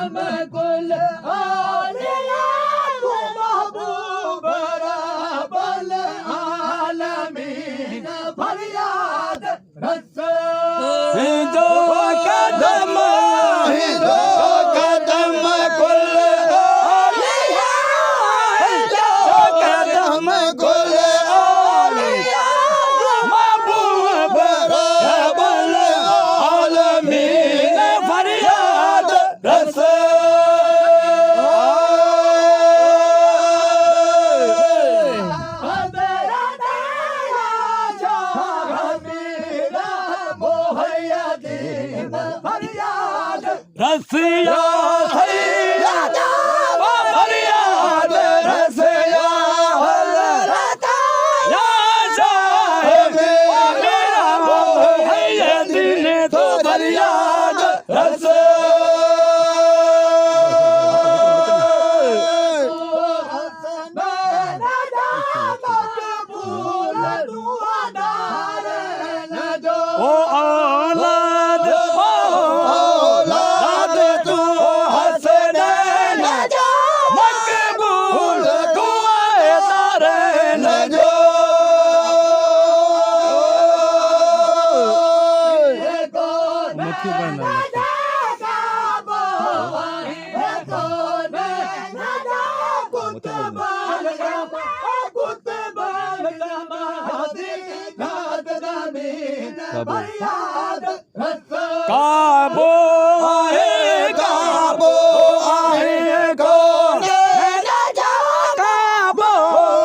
कदम कुल आलिया तू महबूब रब्बुल आलमीन फरियाद रस दो कदम दो कदम कुल आलिया दो कदम कुल आलिया महबूब रब्बुल आलमीन फरियाद रस रसिया फरियाद रसिया हज़रत या साहिब मेरा भैया दिन तो फरियाद रस ओ औलाद तू हसनैन मकबूल दुआए दारैन जो काबो आहे काबो कौन काबो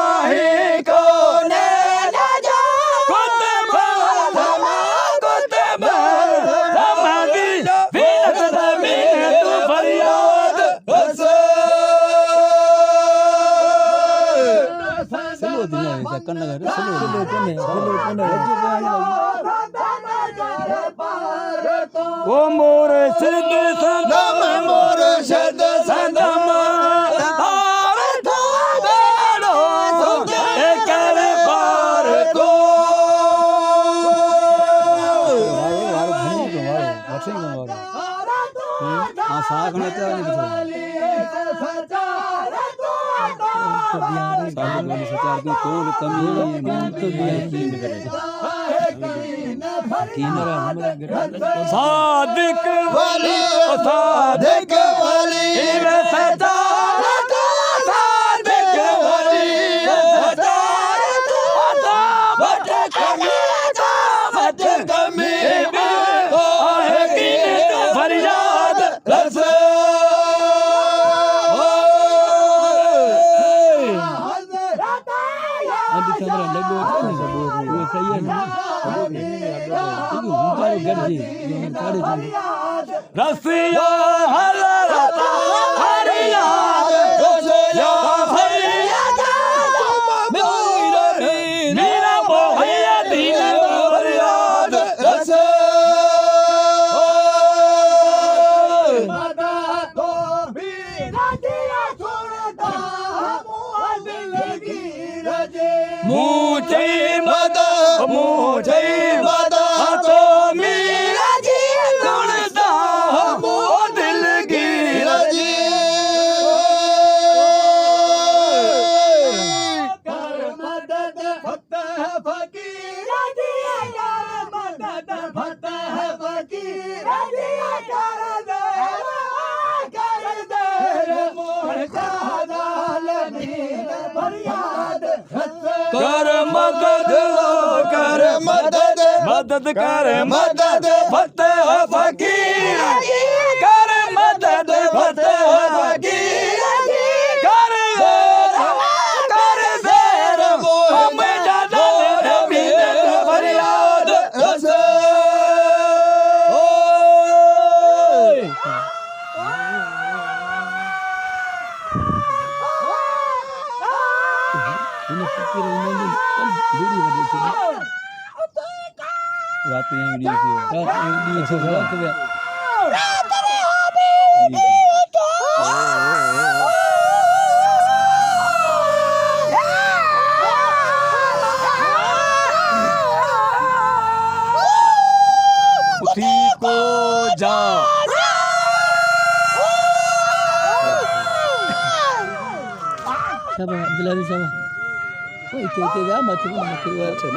आहे कौन कुतुब समागी बीत ज़मीन तू फरियाद रस ओ मुर्शिद सदम मुर्शिद सदम तार तो बेड़ो कर पार को सादिक वाली सादिक वाली सादिक वाली फरियाद रस रसिया हज़रत फरियाद रसिया फरियाद मेरा भैया दिन फरियाद रस मुझे बता तो मेरा जी गुणदा मो दिल की रजी कर मदद फतेह फकीर दिया यार मदद फतेह फकीर दिया कर दे मोह जालमीन फरियाद कर मदद कर मदद फतेह फकीर कर मदद फतेह फकीर कर देर हमें जाना मीन फरियाद रस रात में वीडियो उठी को जा સાબા દિલાવી સાબા કોઈ તે જા માથે મકરી વાર છે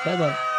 Hello.